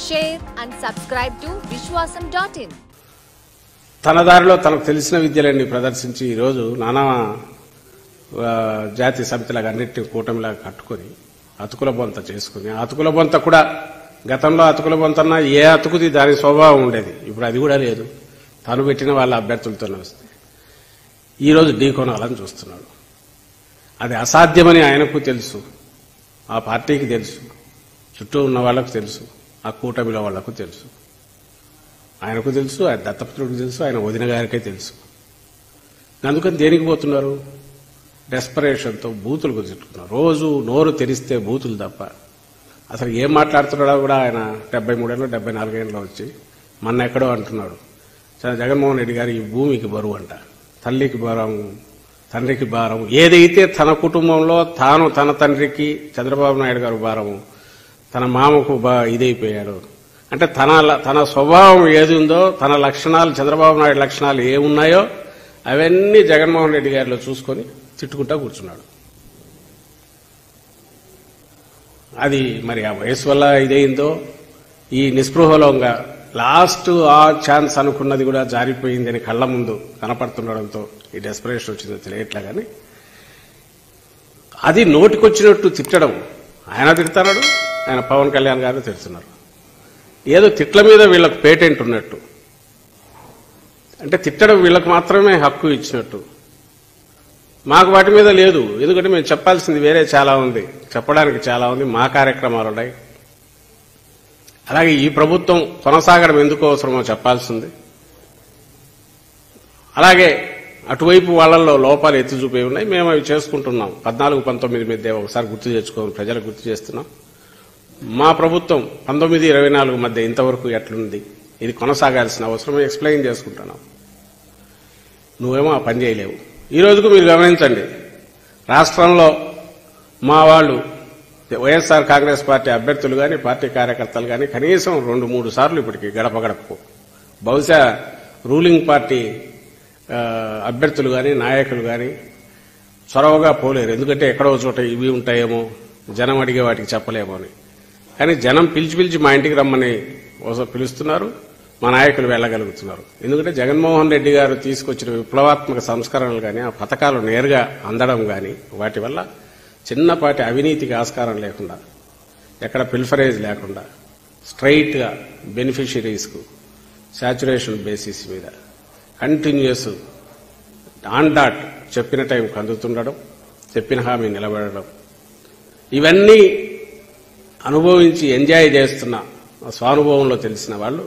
share and subscribe to Vishwasam.in. తన దారిలో తనకు తెలిసిన విద్యలన్నీ ప్రదర్శించి ఈరోజు నానా జాతి సమితిలాగా అన్నింటినీ కూటమిలాగా కట్టుకొని అతుకుల బొంత చేసుకుని అతుకుల బొంత కూడా గతంలో అతుకుల బొంతన్నా ఏ అతుకుది దాని స్వభావం ఉండేది. ఇప్పుడు అది కూడా లేదు. తను పెట్టిన వాళ్ళ అభ్యర్థులతోనే వస్తుంది. ఈరోజు ఢీకొనాలని చూస్తున్నాడు. అది అసాధ్యమని ఆయనకు తెలుసు, ఆ పార్టీకి తెలుసు, చుట్టూ ఉన్న వాళ్లకు తెలుసు, ఆ కూటమిలో వాళ్లకు తెలుసు, ఆయనకు తెలుసు, ఆయన దత్తపుత్రుడికి తెలుసు, ఆయన వదిన గారికే తెలుసు. అందుకని దేనికి పోతున్నారు? డెస్పరేషన్తో బూతులు గుర్తున్నారు. రోజు నోరు తెరిస్తే బూతులు తప్ప అసలు ఏం మాట్లాడుతున్నాడో కూడా ఆయన 73 ఏళ్ళు 74 ఏళ్ళు వచ్చి మొన్న ఎక్కడో అంటున్నాడు, జగన్మోహన్ రెడ్డి గారు ఈ భూమికి బరువు అంట, తల్లికి భారం, తండ్రికి భారం. ఏదైతే తన కుటుంబంలో తాను తన తండ్రికి చంద్రబాబు నాయుడు గారు భారము, తన మామకు ఇదైపోయాడు అంటే తన స్వభావం ఏది ఉందో, తన లక్షణాలు చంద్రబాబు నాయుడు లక్షణాలు ఏమున్నాయో అవన్నీ జగన్మోహన్ రెడ్డి గారిలో చూసుకొని తిట్టుకుంటా కూర్చున్నాడు. అది మరి ఆ వయసు వల్ల ఇదైందో, ఈ నిస్పృహలోంగా లాస్ట్ ఆ ఛాన్స్ అనుకున్నది కూడా జారిపోయిందని కళ్ల ముందు కనపడుతుండడంతో ఈ డెస్పరేషన్ వచ్చిందో తెలియట్లా. కానీ అది నోటికొచ్చినట్టు తిట్టడం, ఆయన తిడుతున్నాడు, ఆయన పవన్ కళ్యాణ్ గారు తిడుతున్నారు. ఏదో తిట్ల మీద వీళ్లకు పేటెంట్ ఉన్నట్టు, అంటే తిట్టడం వీళ్లకు మాత్రమే హక్కు ఇచ్చినట్టు. మాకు వాటి మీద లేదు, ఎందుకంటే మేము చెప్పాల్సింది వేరే చాలా ఉంది, చెప్పడానికి చాలా ఉంది, మా కార్యక్రమాలు ఉన్నాయి. అలాగే ఈ ప్రభుత్వం కొనసాగడం ఎందుకు అవసరమో చెప్పాల్సింది. అలాగే అటువైపు వాళ్లలో లోపాలు ఎత్తి చూపే ఉన్నాయి, మేము అవి చేసుకుంటున్నాం. 14-19 మధ్య ఒకసారి గుర్తు తెచ్చుకోవాలి, ప్రజలకు గుర్తు చేస్తున్నాం. మా ప్రభుత్వం 19-24 మధ్య ఇంతవరకు ఎట్లుంది, ఇది కొనసాగాల్సిన అవసరం ఎక్స్ప్లెయిన్ చేసుకుంటున్నాం. నువ్వేమో ఆ పని చేయలేవు. ఈ రోజుకు మీరు గమనించండి, రాష్ట్రంలో మా వాళ్ళు వైఎస్ఆర్ కాంగ్రెస్ పార్టీ అభ్యర్థులు కానీ పార్టీ కార్యకర్తలు కానీ కనీసం 2-3 సార్లు ఇప్పటికి గడప గడపకు, బహుశా రూలింగ్ పార్టీ అభ్యర్థులు కానీ నాయకులు కానీ చొరవగా పోలేరు. ఎందుకంటే ఎక్కడో చోట ఇవి ఉంటాయేమో, జనం అడిగే వాటికి చెప్పలేమో అని. కానీ జనం పిలిచి మా ఇంటికి రమ్మని పిలుస్తున్నారు, మా నాయకులు వెళ్లగలుగుతున్నారు. ఎందుకంటే జగన్మోహన్ రెడ్డి గారు తీసుకొచ్చిన విప్లవాత్మక సంస్కరణలు కానీ, ఆ పథకాలు నేరుగా అందడం కానీ, వాటి వల్ల చిన్నపాటి అవినీతికి ఆస్కారం లేకుండా, ఎక్కడ పిల్ఫరేజ్ లేకుండా స్ట్రైట్ గా బెనిఫిషరీస్కు శాచ్యురేషన్ బేసిస్ మీద కంటిన్యూస్ ఆన్ డాట్ చెప్పిన టైంకి అందుతుండడం, చెప్పిన హామీ నిలబడడం, ఇవన్నీ అనుభవించి ఎంజాయ్ చేస్తున్న స్వానుభవంలో తెలిసిన వాళ్ళు,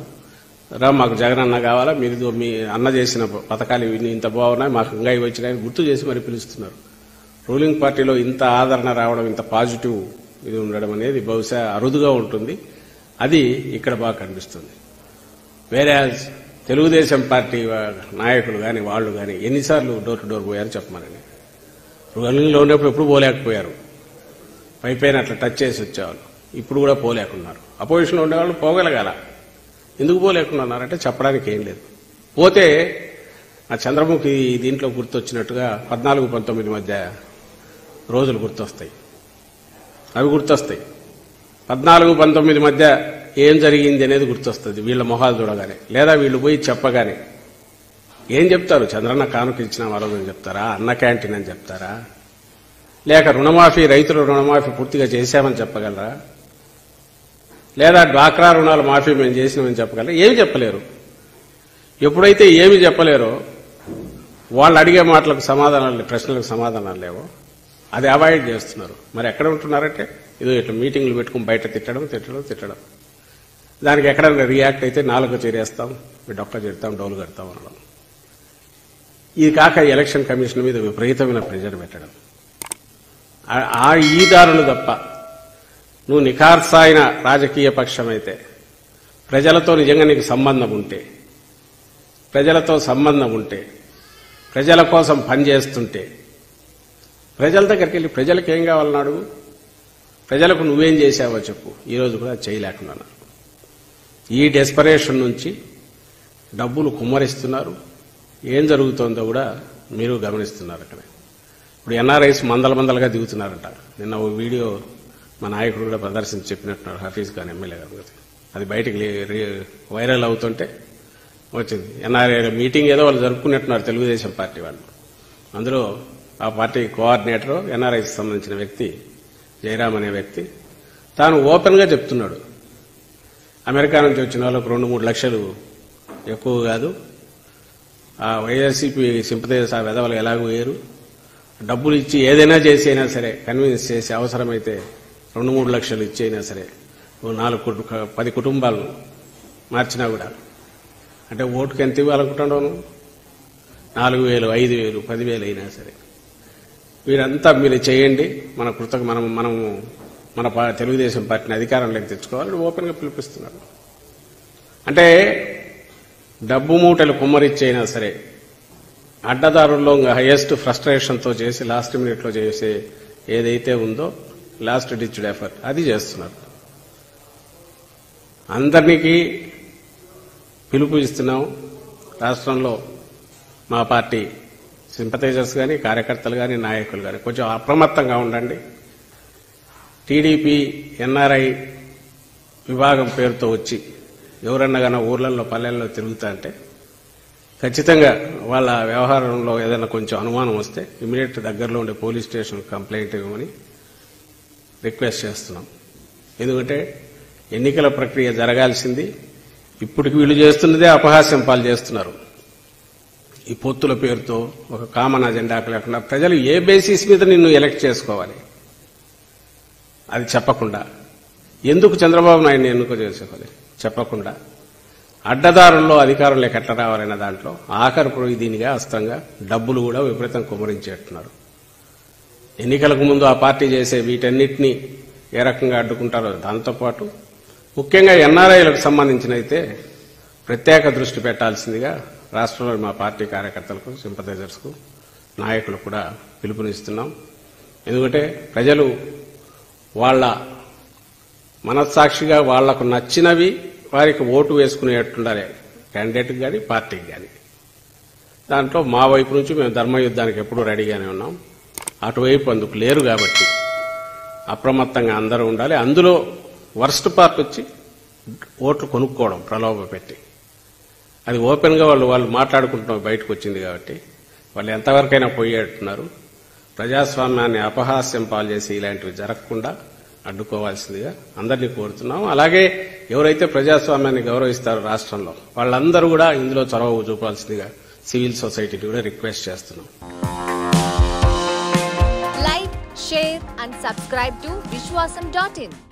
మాకు జగన్ అన్న కావాలా, మీరు మీ అన్న చేసిన పథకాలు ఇవి ఇంత బాగున్నాయి, మాకు ఇంకా ఇవి వచ్చినాయని గుర్తు చేసి మరి పిలుస్తున్నారు. రూలింగ్ పార్టీలో ఇంత ఆదరణ రావడం, ఇంత పాజిటివ్ ఇది ఉండడం అనేది బహుశా అరుదుగా ఉంటుంది. అది ఇక్కడ బాగా కనిపిస్తుంది. వేరే తెలుగుదేశం పార్టీ నాయకులు కానీ వాళ్ళు కానీ ఎన్నిసార్లు డోర్ టు డోర్ పోయారు చెప్పమనండి. రూలింగ్లో ఉన్నప్పుడు ఎప్పుడు పోలేకపోయారు, పైపైన అట్లా టచ్ చేసి వచ్చేవాళ్ళు. ఇప్పుడు కూడా పోలేకున్నారు. అపోజిషన్లో ఉండేవాళ్ళు పోగలగాల, ఎందుకు పోలేకున్నారంటే చెప్పడానికి ఏం లేదు. పోతే ఆ చంద్రముఖి దీంట్లో గుర్తొచ్చినట్టుగా 14-19 మధ్య రోజులు గుర్తొస్తాయి, అవి గుర్తొస్తాయి. 14-19 మధ్య ఏం జరిగింది అనేది గుర్తొస్తుంది వీళ్ల మొహాలు చూడగానే, లేదా వీళ్ళు పోయి చెప్పగానే. ఏం చెప్తారు? చంద్రన్న కానుక ఇచ్చిన మరోజు చెప్తారా, అన్న క్యాంటీన్ అని చెప్తారా, లేక రుణమాఫీ, రైతుల రుణమాఫీ పూర్తిగా చేశామని చెప్పగలరా, లేదా డ్వాక్రా రుణాల మాఫీ మేము చేసినామని చెప్పగలరా? ఏమి చెప్పలేరు. ఎప్పుడైతే ఏమి చెప్పలేరో, వాళ్ళు అడిగే మాటలకు సమాధానాలు, ప్రశ్నలకు సమాధానాలు లేవో, అది అవాయిడ్ చేస్తున్నారు. మరి ఎక్కడ ఉంటున్నారంటే ఏదో ఇట్లా మీటింగ్లు పెట్టుకుని బయట తిట్టడం, దానికి ఎక్కడైనా రియాక్ట్ అయితే 4 చేరేస్తాం, డొక్క చేరుతాం, డోలు కడతాం అనడం. ఇది కాక ఎలక్షన్ కమిషన్ మీద విపరీతమైన ప్రెజర్ పెట్టడం, ఈ దారులు తప్ప. నువ్వు నిఖార్సాయిన రాజకీయ పక్షమైతే, ప్రజలతో నిజంగా నీకు సంబంధం ఉంటే, ప్రజల కోసం పనిచేస్తుంటే, ప్రజల దగ్గరికి వెళ్ళి ప్రజలకు ఏం కావాలని అడుగు, ప్రజలకు నువ్వేం చేశావో చెప్పు. ఈరోజు కూడా చేయలేకున్నాను. ఈ డెస్పరేషన్ నుంచి డబ్బులు కుమ్మరిస్తున్నారు. ఏం జరుగుతోందో కూడా మీరు గమనిస్తున్నారు. అక్కడ ఇప్పుడు ఎన్ఆర్ఐస్ మందలుగా దిగుతున్నారంట. నిన్న ఓ వీడియో మా నాయకుడు కూడా ప్రదర్శించి చెప్పినట్టున్నారు, హఫీజ్ ఖాన్ ఎమ్మెల్యే గారు. అది బయటికి వైరల్ అవుతుంటే వచ్చింది. ఎన్ఆర్ఐ మీటింగ్ ఏదో వాళ్ళు జరుపుకున్నట్టున్నారు తెలుగుదేశం పార్టీ వాళ్ళు. అందులో ఆ పార్టీ కోఆర్డినేటర్ ఎన్ఆర్ఐకి సంబంధించిన వ్యక్తి జయరామ్ అనే వ్యక్తి తాను ఓపెన్ గా చెప్తున్నాడు, అమెరికా నుంచి వచ్చిన వాళ్ళకు 2-3 లక్షలు ఎక్కువ కాదు, ఆ వైఎస్సీపీ సింపథైజర్స్ ఆ వెధవలు ఎలాగూ వేరు, డబ్బులు ఇచ్చి ఏదైనా చేసి అయినా సరే కన్విన్స్ చేసి అవసరమైతే 2-3 లక్షలు ఇచ్చి అయినా సరే 10 కుటుంబాలను మార్చినా కూడా అంటే ఓటుకు ఎంత ఇవ్వాలనుకుంటున్నాను, 4,000, 5,000, 10,000 అయినా సరే వీరంతా మీరు చేయండి, మనము మన తెలుగుదేశం పార్టీని అధికారంలోకి తెచ్చుకోవాలని ఓపెన్ గా పిలిపిస్తున్నారు. అంటే డబ్బు మూటలు కుమ్మరిచ్చైనా సరే అడ్డదారుల్లో హైయెస్ట్ ఫ్రస్ట్రేషన్ తో చేసి లాస్ట్ మినిట్ లో చేసే ఏదైతే ఉందో లాస్ట్ డిచ్డ్ ఎఫర్ట్ అది చేస్తున్నారు. అందరికీ పిలుపు ఇస్తున్నాం. రాష్ట్రంలో మా పార్టీ సింపథైజర్స్ కానీ, కార్యకర్తలు కానీ, నాయకులు కానీ కొంచెం అప్రమత్తంగా ఉండండి. టీడీపీ ఎన్ఆర్ఐ విభాగం పేరుతో వచ్చి ఎవరన్నా కానీ ఊర్లలో పల్లెల్లో తిరుగుతా అంటే ఖచ్చితంగా వాళ్ళ వ్యవహారంలో ఏదైనా కొంచెం అనుమానం వస్తే ఇమీడియట్ దగ్గరలో ఉండే పోలీస్ స్టేషన్ కంప్లైంట్ ఇవ్వమని రిక్వెస్ట్ చేస్తున్నాం. ఎందుకంటే ఎన్నికల ప్రక్రియ జరగాల్సింది, ఇప్పటికి వీళ్ళు చేస్తున్నదే అపహాస్యం పాలు చేస్తున్నారు. ఈ పొత్తుల పేరుతో ఒక కామన్ అజెండాకు లేకుండా ప్రజలు ఏ బేసిస్ మీద నిన్ను ఎలక్ట్ చేసుకోవాలి అది చెప్పకుండా, ఎందుకు చంద్రబాబు నాయుడిని ఎన్నుకో చేసుకోవాలి చెప్పకుండా, అడ్డదారుల్లో అధికారంలోకి ఎట్లా రావాలనే దాంట్లో ఆఖరి దీనిగా అస్తంగా డబ్బులు కూడా విపరీతం కుమరించేట్టున్నారు. ఎన్నికలకు ముందు ఆ పార్టీ చేసే వీటన్నిటినీ ఏ రకంగా అడ్డుకుంటారో దాంతోపాటు ముఖ్యంగా ఎన్ఆర్ఐలకు సంబంధించినైతే ప్రత్యేక దృష్టి పెట్టాల్సిందిగా రాష్ట్రంలో మా పార్టీ కార్యకర్తలకు, సింపథైజర్స్కు, నాయకులకు కూడా పిలుపునిస్తున్నాం. ఎందుకంటే ప్రజలు వాళ్ళ మనస్సాక్షిగా వాళ్లకు నచ్చినవి వారికి ఓటు వేసుకునేట్టుండాలి, క్యాండిడేట్కి కానీ పార్టీకి కానీ. దాంట్లో మా వైపు నుంచి మేము ధర్మయుద్ధానికి ఎప్పుడూ రెడీగానే ఉన్నాం. అటువైపు అందుకు లేరు కాబట్టి అప్రమత్తంగా అందరూ ఉండాలి. అందులో వర్స్ట్ పార్ట్ వచ్చి ఓట్లు కొనుక్కోవడం ప్రలోభ పెట్టి, అది ఓపెన్ గా వాళ్ళు మాట్లాడుకుంటున్న బయటకు వచ్చింది కాబట్టి వాళ్ళు ఎంతవరకైనా పోయేట్టున్నారు. ప్రజాస్వామ్యాన్ని అపహాస్యం పాలు చేసి ఇలాంటివి జరగకుండా అడ్డుకోవాల్సిందిగా అందరినీ కోరుతున్నాం. అలాగే ఎవరైతే ప్రజాస్వామ్యాన్ని గౌరవిస్తారో రాష్ట్రంలో వాళ్ళందరూ కూడా ఇందులో చొరవ చూపాల్సిందిగా సివిల్ సొసైటీని కూడా రిక్వెస్ట్ చేస్తున్నాం. Like, share and subscribe to Vishwasam.in.